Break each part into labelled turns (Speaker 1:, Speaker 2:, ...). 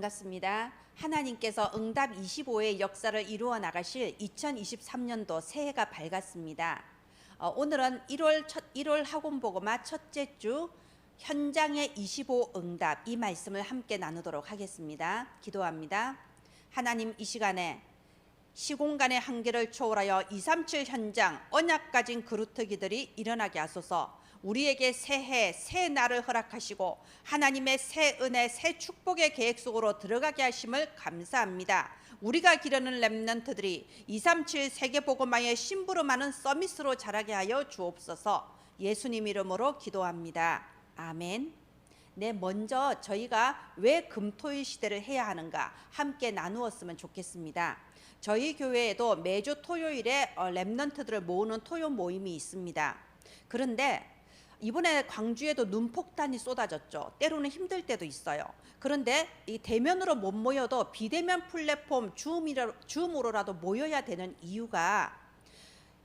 Speaker 1: 반갑습니다. 하나님께서 응답 25의 역사를 이루어 나가실 2023년도 새해가 밝았습니다. 오늘은 1월 학원보고마 첫째 주 현장의 25 응답 이 말씀을 함께 나누도록 하겠습니다. 기도합니다. 하나님, 이 시간에 시공간의 한계를 초월하여 237 현장 언약 가진 그루터기들이 일어나게 하소서. 우리에게 새해 새 날을 허락하시고 하나님의 새 은혜 새 축복의 계획 속으로 들어가게 하심을 감사합니다. 우리가 기르는 렘넌트들이 237 세계복음화의 심부름하는 서밋으로 자라게 하여 주옵소서. 예수님 이름으로 기도합니다. 아멘. 네, 먼저 저희가 왜 금토일 시대를 해야 하는가 함께 나누었으면 좋겠습니다. 저희 교회에도 매주 토요일에 렘넌트들을 모으는 토요 모임이 있습니다. 그런데 이번에 광주에도 눈폭탄이 쏟아졌죠. 때로는 힘들 때도 있어요. 그런데 이 대면으로 못 모여도 비대면 플랫폼 줌으로라도 모여야 되는 이유가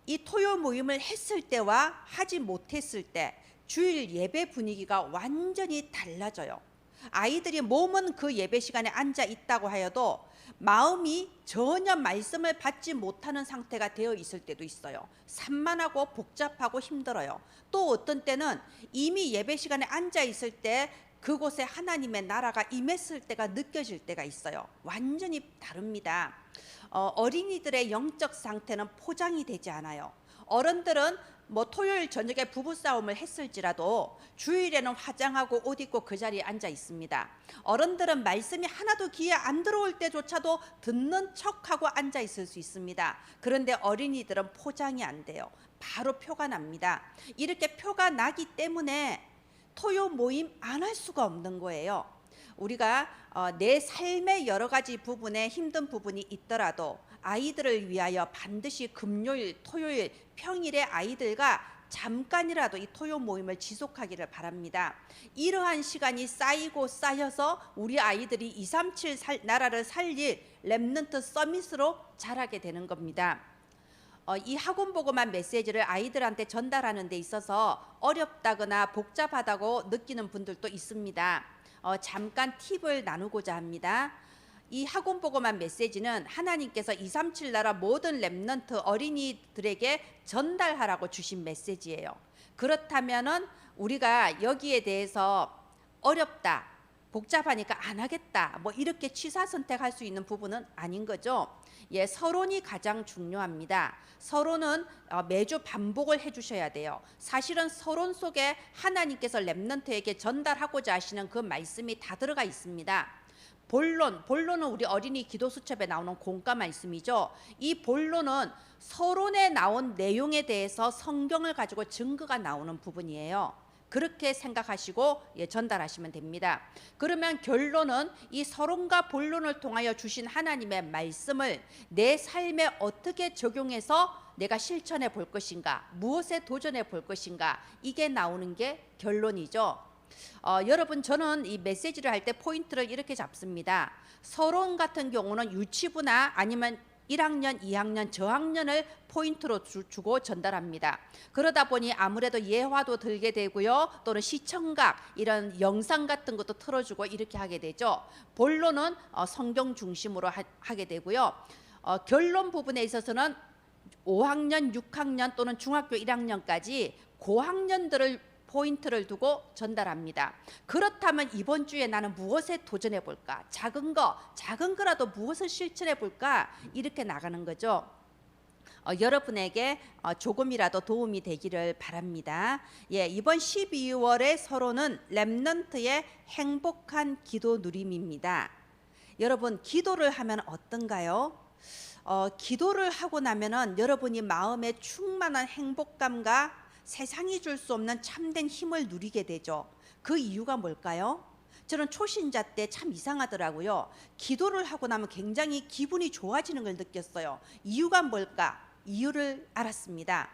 Speaker 1: 이 토요 모임을 했을 때와 하지 못했을 때 주일 예배 분위기가 완전히 달라져요. 아이들이 몸은 그 예배 시간에 앉아 있다고 하여도 마음이 전혀 말씀을 받지 못하는 상태가 되어 있을 때도 있어요. 산만하고 복잡하고 힘들어요. 또 어떤 때는 이미 예배 시간에 앉아 있을 때 그곳에 하나님의 나라가 임했을 때가 느껴질 때가 있어요. 완전히 다릅니다. 어린이들의 영적 상태는 포장이 되지 않아요. 어른들은 토요일 저녁에 부부싸움을 했을지라도 주일에는 화장하고 옷 입고 그 자리에 앉아 있습니다. 어른들은 말씀이 하나도 귀에 안 들어올 때조차도 듣는 척하고 앉아 있을 수 있습니다. 그런데 어린이들은 포장이 안 돼요. 바로 표가 납니다. 이렇게 표가 나기 때문에 토요 모임 안 할 수가 없는 거예요. 우리가 내 삶의 여러 가지 부분에 힘든 부분이 있더라도 아이들을 위하여 반드시 금요일, 토요일, 평일에 아이들과 잠깐이라도 이 토요 모임을 지속하기를 바랍니다. 이러한 시간이 쌓이고 쌓여서 우리 아이들이 237 나라를 살릴 렘넌트 서밋으로 자라게 되는 겁니다. 이 학원보고만 메시지를 아이들한테 전달하는 데 있어서 어렵다거나 복잡하다고 느끼는 분들도 있습니다. 잠깐 팁을 나누고자 합니다. 이 학원보고만 메시지는 하나님께서 237 나라 모든 렘넌트 어린이들에게 전달하라고 주신 메시지예요. 그렇다면은 우리가 여기에 대해서 어렵다, 복잡하니까 안 하겠다, 이렇게 취사 선택할 수 있는 부분은 아닌 거죠. 예, 서론이 가장 중요합니다. 서론은 매주 반복을 해주셔야 돼요. 사실은 서론 속에 하나님께서 렘넌트에게 전달하고자 하시는 그 말씀이 다 들어가 있습니다. 본론은 우리 어린이 기도 수첩에 나오는 공과 말씀이죠. 이 본론은 서론에 나온 내용에 대해서 성경을 가지고 증거가 나오는 부분이에요. 그렇게 생각하시고 전달하시면 됩니다. 그러면 결론은 이 서론과 본론을 통하여 주신 하나님의 말씀을 내 삶에 어떻게 적용해서 내가 실천해 볼 것인가, 무엇에 도전해 볼 것인가, 이게 나오는 게 결론이죠. 여러분, 저는 이 메시지를 할 때 포인트를 이렇게 잡습니다. 서론 같은 경우는 유치부나 아니면 1학년, 2학년, 저학년을 포인트로 주고 전달합니다. 그러다 보니 아무래도 예화도 들게 되고요. 또는 시청각, 이런 영상 같은 것도 틀어주고 이렇게 하게 되죠. 본론은 성경 중심으로 하게 되고요. 결론 부분에 있어서는 5학년, 6학년 또는 중학교 1학년까지 고학년들을 포인트를 두고 전달합니다. 그렇다면 이번 주에 나는 무엇에 도전해 볼까? 작은 거라도 무엇을 실천해 볼까? 이렇게 나가는 거죠. 여러분에게 조금이라도 도움이 되기를 바랍니다. 예, 이번 12월의 서론은 렘넌트의 행복한 기도 누림입니다. 여러분, 기도를 하면 어떤가요? 기도를 하고 나면은 여러분이 마음에 충만한 행복감과 세상이 줄 수 없는 참된 힘을 누리게 되죠. 그 이유가 뭘까요? 저는 초신자 때 참 이상하더라고요. 기도를 하고 나면 굉장히 기분이 좋아지는 걸 느꼈어요. 이유가 뭘까? 이유를 알았습니다.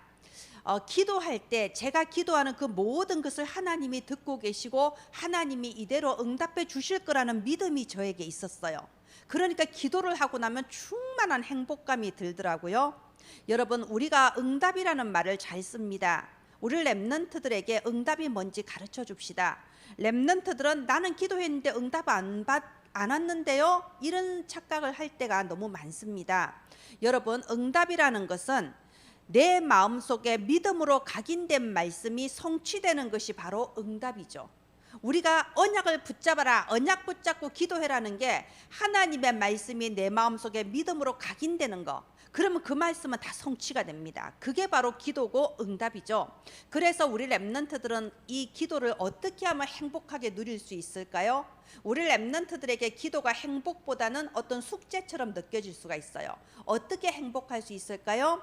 Speaker 1: 기도할 때 제가 기도하는 그 모든 것을 하나님이 듣고 계시고 하나님이 이대로 응답해 주실 거라는 믿음이 저에게 있었어요. 그러니까 기도를 하고 나면 충만한 행복감이 들더라고요. 여러분, 우리가 응답이라는 말을 잘 씁니다. 우리 렘넌트들에게 응답이 뭔지 가르쳐 줍시다. 렘넌트들은 나는 기도했는데 응답 안 안 왔는데요? 이런 착각을 할 때가 너무 많습니다. 여러분, 응답이라는 것은 내 마음속에 믿음으로 각인된 말씀이 성취되는 것이 바로 응답이죠. 우리가 언약을 붙잡아라, 언약 붙잡고 기도해라는 게 하나님의 말씀이 내 마음속에 믿음으로 각인되는 거, 그러면 그 말씀은 다 성취가 됩니다. 그게 바로 기도고 응답이죠. 그래서 우리 렘넌트들은 이 기도를 어떻게 하면 행복하게 누릴 수 있을까요? 우리 렘넌트들에게 기도가 행복보다는 어떤 숙제처럼 느껴질 수가 있어요. 어떻게 행복할 수 있을까요?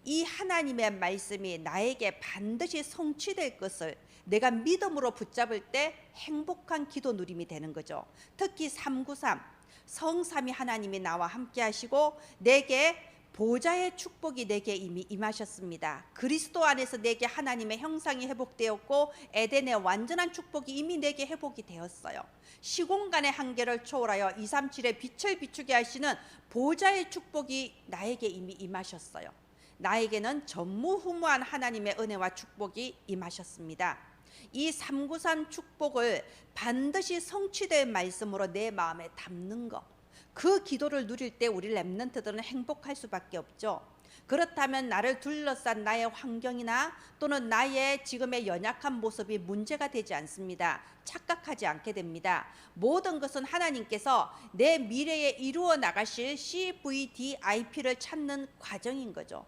Speaker 1: 이 하나님의 말씀이 나에게 반드시 성취될 것을 내가 믿음으로 붙잡을 때 행복한 기도 누림이 되는 거죠. 특히 393 성삼위 하나님이 나와 함께 하시고 내게 보좌의 축복이 내게 이미 임하셨습니다. 그리스도 안에서 내게 하나님의 형상이 회복되었고 에덴의 완전한 축복이 이미 내게 회복이 되었어요. 시공간의 한계를 초월하여 237의 빛을 비추게 하시는 보좌의 축복이 나에게 이미 임하셨어요. 나에게는 전무후무한 하나님의 은혜와 축복이 임하셨습니다. 이 393 축복을 반드시 성취될 말씀으로 내 마음에 담는 것, 그 기도를 누릴 때 우리 렘넌트들은 행복할 수밖에 없죠. 그렇다면 나를 둘러싼 나의 환경이나 또는 나의 지금의 연약한 모습이 문제가 되지 않습니다. 착각하지 않게 됩니다. 모든 것은 하나님께서 내 미래에 이루어 나가실 CVDIP를 찾는 과정인 거죠.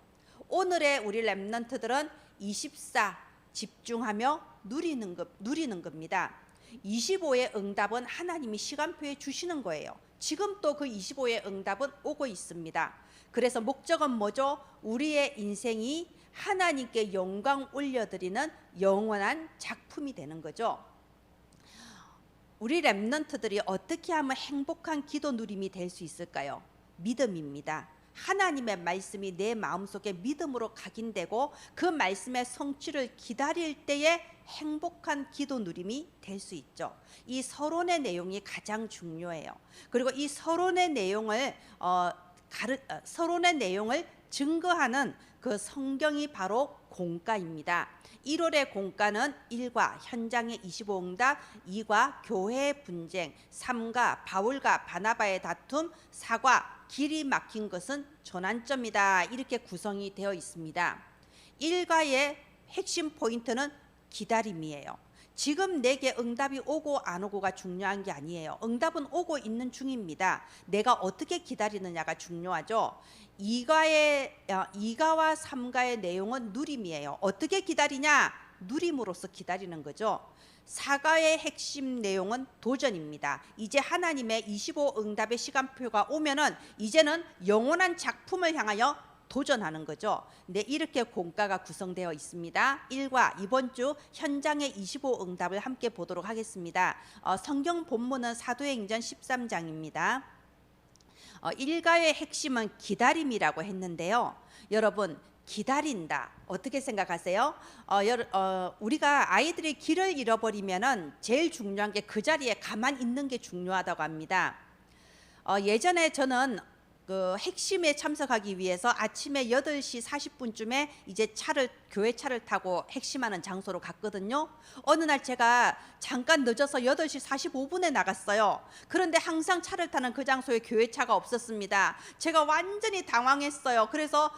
Speaker 1: 오늘의 우리 렘넌트들은 24 집중하며 누리는 겁니다. 25의 응답은 하나님이 시간표에 주시는 거예요. 지금 또 그 25의 응답은 오고 있습니다. 그래서 목적은 뭐죠? 우리의 인생이 하나님께 영광 올려드리는 영원한 작품이 되는 거죠. 우리 렘넌트들이 어떻게 하면 행복한 기도 누림이 될 수 있을까요? 믿음입니다. 하나님의 말씀이 내 마음속에 믿음으로 각인되고 그 말씀의 성취를 기다릴 때에 행복한 기도 누림이 될 수 있죠. 이 서론의 내용이 가장 중요해요. 그리고 이 서론의 내용을 증거하는 그 성경이 바로 공가입니다. 1월의 공가는 1과 현장의 25응답, 2과 교회의 분쟁, 3과 바울과 바나바의 다툼, 4과 길이 막힌 것은 전환점이다. 이렇게 구성이 되어 있습니다. 1과의 핵심 포인트는 기다림이에요. 지금 내게 응답이 오고 안 오고가 중요한 게 아니에요. 응답은 오고 있는 중입니다. 내가 어떻게 기다리느냐가 중요하죠. 2가와 3가의 내용은 누림이에요. 어떻게 기다리냐? 누림으로써 기다리는 거죠. 4가의 핵심 내용은 도전입니다. 이제 하나님의 25응답의 시간표가 오면은 이제는 영원한 작품을 향하여 도전하는 거죠. 네, 이렇게 공가가 구성되어 있습니다. 1과 이번 주 현장의 25응답을 함께 보도록 하겠습니다. 성경 본문은 사도행전 13장입니다. 1가의 핵심은 기다림이라고 했는데요. 여러분, 기다린다. 어떻게 생각하세요? 우리가 아이들이 길을 잃어버리면은 제일 중요한 게 그 자리에 가만히 있는 게 중요하다고 합니다. 예전에 저는 그 핵심에 참석하기 위해서 아침에 8시 40분쯤에 이제 교회 차를 타고 핵심하는 장소로 갔거든요. 어느 날 제가 잠깐 늦어서 8시 45분에 나갔어요. 그런데 항상 차를 타는 그 장소에 교회 차가 없었습니다. 제가 완전히 당황했어요. 그래서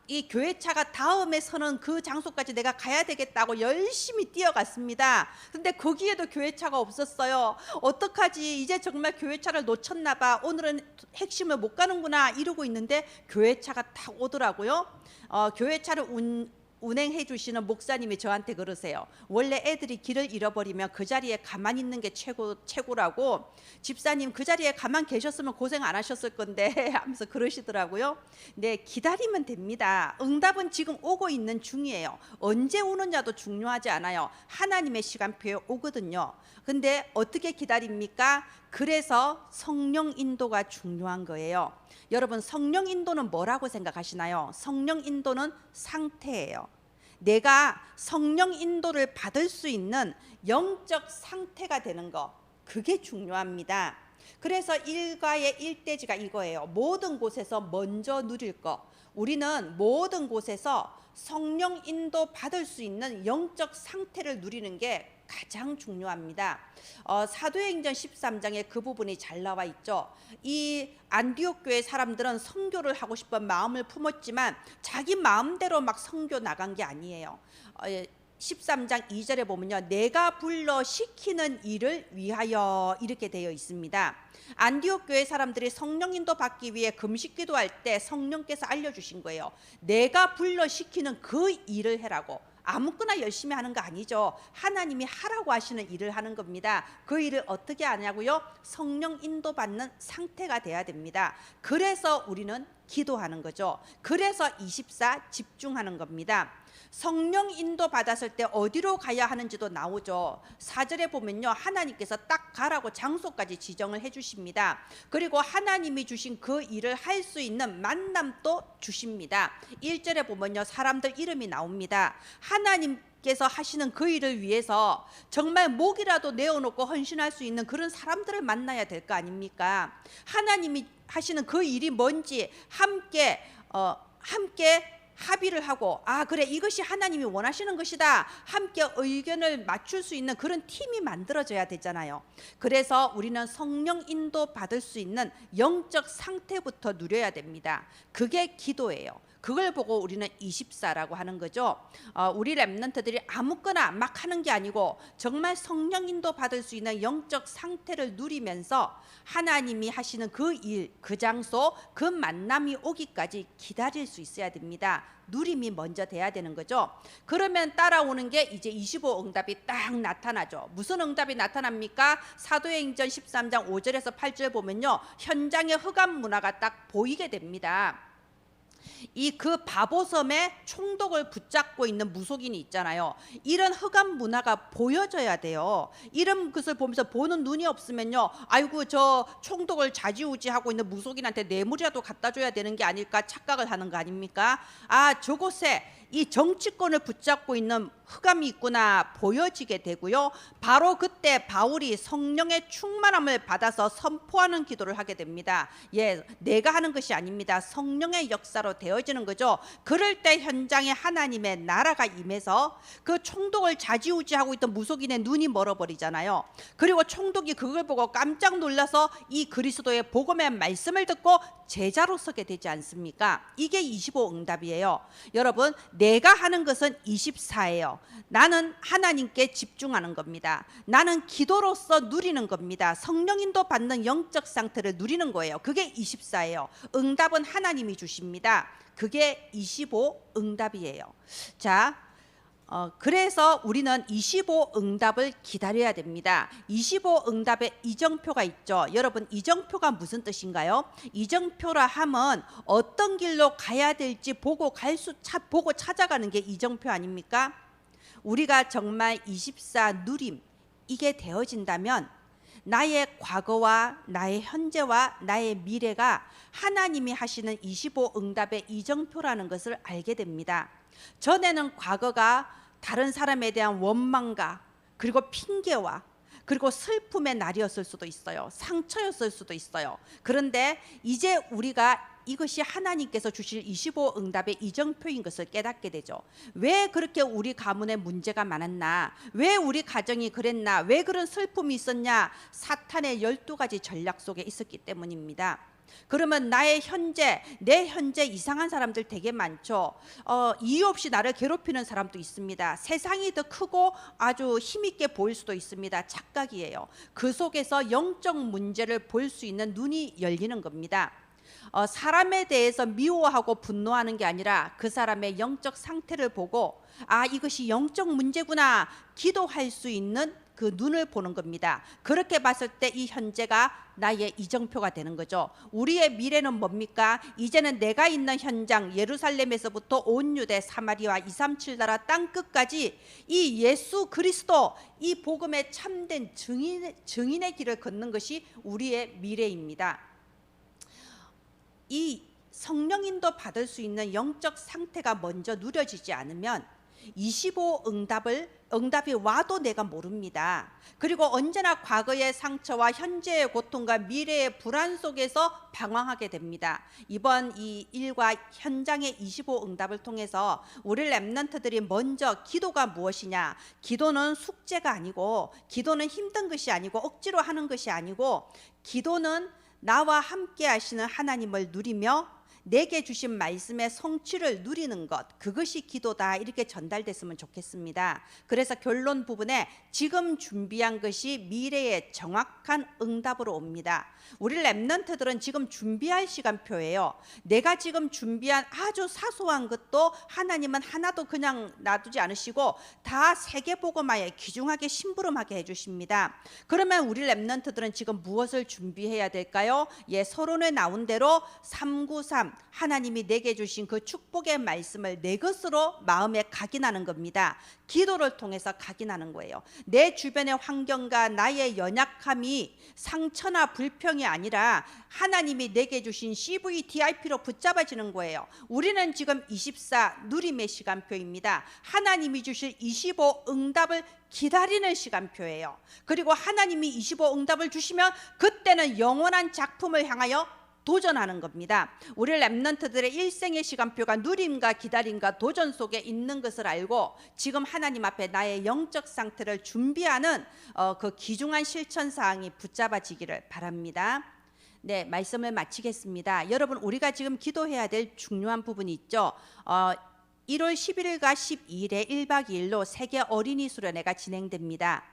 Speaker 1: 이 교회차가 다음에 서는 그 장소까지 내가 가야 되겠다고 열심히 뛰어갔습니다. 근데 거기에도 교회차가 없었어요. 어떡하지? 이제 정말 교회차를 놓쳤나 봐. 오늘은 핵심을 못 가는구나 이러고 있는데 교회차가 딱 오더라고요. 교회차를 운행해 주시는 목사님이 저한테 그러세요. 원래 애들이 길을 잃어버리면 그 자리에 가만히 있는 게 최고라고. 집사님 그 자리에 가만 계셨으면 고생 안 하셨을 건데 하면서 그러시더라고요. 네, 기다리면 됩니다. 응답은 지금 오고 있는 중이에요. 언제 오느냐도 중요하지 않아요. 하나님의 시간표에 오거든요. 근데 어떻게 기다립니까? 그래서 성령 인도가 중요한 거예요. 여러분, 성령 인도는 뭐라고 생각하시나요? 성령 인도는 상태예요. 내가 성령 인도를 받을 수 있는 영적 상태가 되는 거, 그게 중요합니다. 그래서 1과의 1대지가 이거예요. 모든 곳에서 먼저 누릴 거. 우리는 모든 곳에서 성령 인도 받을 수 있는 영적 상태를 누리는 게 가장 중요합니다. 사도행전 13장에 그 부분이 잘 나와 있죠. 이 안디옥 교회 사람들은 선교를 하고 싶은 마음을 품었지만 자기 마음대로 막 선교 나간 게 아니에요. 13장 2절에 보면요, 내가 불러 시키는 일을 위하여 이렇게 되어 있습니다. 안디옥 교회 사람들이 성령 인도 받기 위해 금식 기도할 때 성령께서 알려주신 거예요. 내가 불러 시키는 그 일을 해라고. 아무거나 열심히 하는 거 아니죠. 하나님이 하라고 하시는 일을 하는 겁니다. 그 일을 어떻게 하냐고요? 성령 인도받는 상태가 돼야 됩니다. 그래서 우리는 기도하는 거죠. 그래서 24 집중하는 겁니다. 성령 인도 받았을 때 어디로 가야 하는지도 나오죠. 4절에 보면요, 하나님께서 딱 가라고 장소까지 지정을 해주십니다. 그리고 하나님이 주신 그 일을 할 수 있는 만남도 주십니다. 1절에 보면요, 사람들 이름이 나옵니다. 하나님께서 하시는 그 일을 위해서 정말 목이라도 내어놓고 헌신할 수 있는 그런 사람들을 만나야 될 거 아닙니까? 하나님이 하시는 그 일이 뭔지 함께 합의를 하고, 아 그래, 이것이 하나님이 원하시는 것이다, 함께 의견을 맞출 수 있는 그런 팀이 만들어져야 되잖아요. 그래서 우리는 성령 인도 받을 수 있는 영적 상태부터 누려야 됩니다. 그게 기도예요. 그걸 보고 우리는 24라고 하는 거죠. 우리 렘넌트들이 아무거나 막 하는 게 아니고 정말 성령 인도 받을 수 있는 영적 상태를 누리면서 하나님이 하시는 그 일, 그 장소, 그 만남이 오기까지 기다릴 수 있어야 됩니다. 누림이 먼저 돼야 되는 거죠. 그러면 따라오는 게 이제 25 응답이 딱 나타나죠. 무슨 응답이 나타납니까? 사도행전 13장 5절에서 8절 보면요, 현장의 흑암 문화가 딱 보이게 됩니다. 이 그 바보섬에 총독을 붙잡고 있는 무속인이 있잖아요. 이런 흑암 문화가 보여져야 돼요. 이런 것을 보면서 보는 눈이 없으면요, 아이고 저 총독을 좌지우지하고 있는 무속인한테 뇌물이라도 갖다 줘야 되는 게 아닐까 착각을 하는 거 아닙니까? 아, 저곳에 이 정치권을 붙잡고 있는 흑암이 있구나 보여지게 되고요. 바로 그때 바울이 성령의 충만함을 받아서 선포하는 기도를 하게 됩니다. 예, 내가 하는 것이 아닙니다. 성령의 역사로 되어지는 거죠. 그럴 때 현장에 하나님의 나라가 임해서 그 총독을 좌지우지하고 있던 무속인의 눈이 멀어버리잖아요. 그리고 총독이 그걸 보고 깜짝 놀라서 이 그리스도의 복음의 말씀을 듣고 제자로 서게 되지 않습니까? 이게 25 응답이에요. 여러분, 내가 하는 것은 24예요. 나는 하나님께 집중하는 겁니다. 나는 기도로서 누리는 겁니다. 성령 인도 받는 영적 상태를 누리는 거예요. 그게 24예요. 응답은 하나님이 주십니다. 그게 25 응답이에요. 자, 그래서 우리는 25 응답을 기다려야 됩니다. 25 응답에 이정표가 있죠. 여러분, 이정표가 무슨 뜻인가요? 이정표라 함은 어떤 길로 가야 될지 보고 찾아가는 게 이정표 아닙니까? 우리가 정말 24 누림 이게 되어진다면 나의 과거와 나의 현재와 나의 미래가 하나님이 하시는 25 응답의 이정표라는 것을 알게 됩니다. 전에는 과거가 다른 사람에 대한 원망과 그리고 핑계와 그리고 슬픔의 날이었을 수도 있어요. 상처였을 수도 있어요. 그런데 이제 우리가 이것이 하나님께서 주실 25 응답의 이정표인 것을 깨닫게 되죠. 왜 그렇게 우리 가문에 문제가 많았나? 왜 우리 가정이 그랬나? 왜 그런 슬픔이 있었냐? 사탄의 12가지 전략 속에 있었기 때문입니다. 그러면 나의 현재, 내 현재 이상한 사람들 되게 많죠. 이유 없이 나를 괴롭히는 사람도 있습니다. 세상이 더 크고 아주 힘있게 보일 수도 있습니다. 착각이에요. 그 속에서 영적 문제를 볼 수 있는 눈이 열리는 겁니다. 사람에 대해서 미워하고 분노하는 게 아니라 그 사람의 영적 상태를 보고, 아, 이것이 영적 문제구나, 기도할 수 있는 그 눈을 보는 겁니다. 그렇게 봤을 때 이 현재가 나의 이정표가 되는 거죠. 우리의 미래는 뭡니까? 이제는 내가 있는 현장 예루살렘에서부터 온 유대 사마리아 237 나라 땅 끝까지 이 예수 그리스도, 이 복음의 참된 증인의 길을 걷는 것이 우리의 미래입니다. 이 성령 인도 받을 수 있는 영적 상태가 먼저 누려지지 않으면 25 응답이 와도 내가 모릅니다. 그리고 언제나 과거의 상처와 현재의 고통과 미래의 불안 속에서 방황하게 됩니다. 이번 이 일과 현장의 25 응답을 통해서 우리 렘넌트들이 먼저 기도가 무엇이냐? 기도는 숙제가 아니고, 기도는 힘든 것이 아니고, 억지로 하는 것이 아니고, 기도는 나와 함께 하시는 하나님을 누리며 내게 주신 말씀의 성취를 누리는 것, 그것이 기도다, 이렇게 전달됐으면 좋겠습니다. 그래서 결론 부분에 지금 준비한 것이 미래의 정확한 응답으로 옵니다. 우리 렘넌트들은 지금 준비할 시간표예요. 내가 지금 준비한 아주 사소한 것도 하나님은 하나도 그냥 놔두지 않으시고 다 세계복음화에 귀중하게 심부름하게 해주십니다. 그러면 우리 렘넌트들은 지금 무엇을 준비해야 될까요? 예, 서론에 나온 대로 393, 하나님이 내게 주신 그 축복의 말씀을 내 것으로 마음에 각인하는 겁니다. 기도를 통해서 각인하는 거예요. 내 주변의 환경과 나의 연약함이 상처나 불평이 아니라 하나님이 내게 주신 CVDIP로 붙잡아지는 거예요. 우리는 지금 24 누림의 시간표입니다. 하나님이 주실 25 응답을 기다리는 시간표예요. 그리고 하나님이 25 응답을 주시면 그때는 영원한 작품을 향하여 도전하는 겁니다. 우리 렘넌트들의 일생의 시간표가 누림과 기다림과 도전 속에 있는 것을 알고 지금 하나님 앞에 나의 영적 상태를 준비하는 그 귀중한 실천 사항이 붙잡아지기를 바랍니다. 네, 말씀을 마치겠습니다. 여러분, 우리가 지금 기도해야 될 중요한 부분이 있죠. 1월 11일과 12일에 1박 2일로 세계 어린이 수련회가 진행됩니다.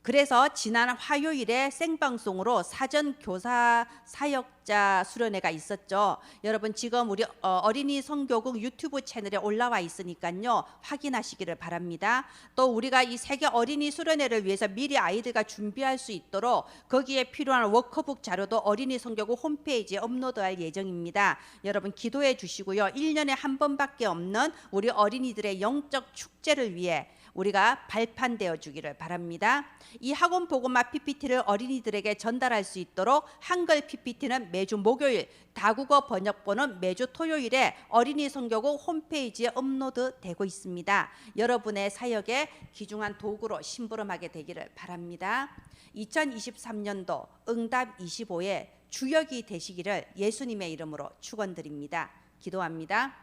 Speaker 1: 그래서 지난 화요일에 생방송으로 사전 교사 사역자 수련회가 있었죠. 여러분, 지금 우리 어린이 성교국 유튜브 채널에 올라와 있으니까요, 확인하시기를 바랍니다. 또 우리가 이 세계 어린이 수련회를 위해서 미리 아이들과 준비할 수 있도록 거기에 필요한 워크북 자료도 어린이 성교국 홈페이지에 업로드할 예정입니다. 여러분, 기도해 주시고요. 1년에 한 번밖에 없는 우리 어린이들의 영적 축제를 위해 우리가 발판되어 주기를 바랍니다. 이 학원 복음화 PPT를 어린이들에게 전달할 수 있도록 한글 PPT는 매주 목요일, 다국어 번역본은 매주 토요일에 어린이 성교국 홈페이지에 업로드되고 있습니다. 여러분의 사역에 귀중한 도구로 심부름하게 되기를 바랍니다. 2023년도 응답 25의 주역이 되시기를 예수님의 이름으로 축원드립니다. 기도합니다.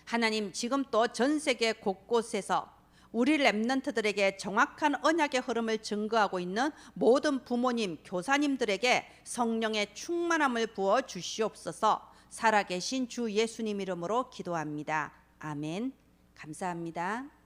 Speaker 1: 하나님, 지금 또 전 세계 곳곳에서 우리 렘넌트들에게 정확한 언약의 흐름을 증거하고 있는 모든 부모님, 교사님들에게 성령의 충만함을 부어 주시옵소서. 살아계신 주 예수님 이름으로 기도합니다. 아멘. 감사합니다.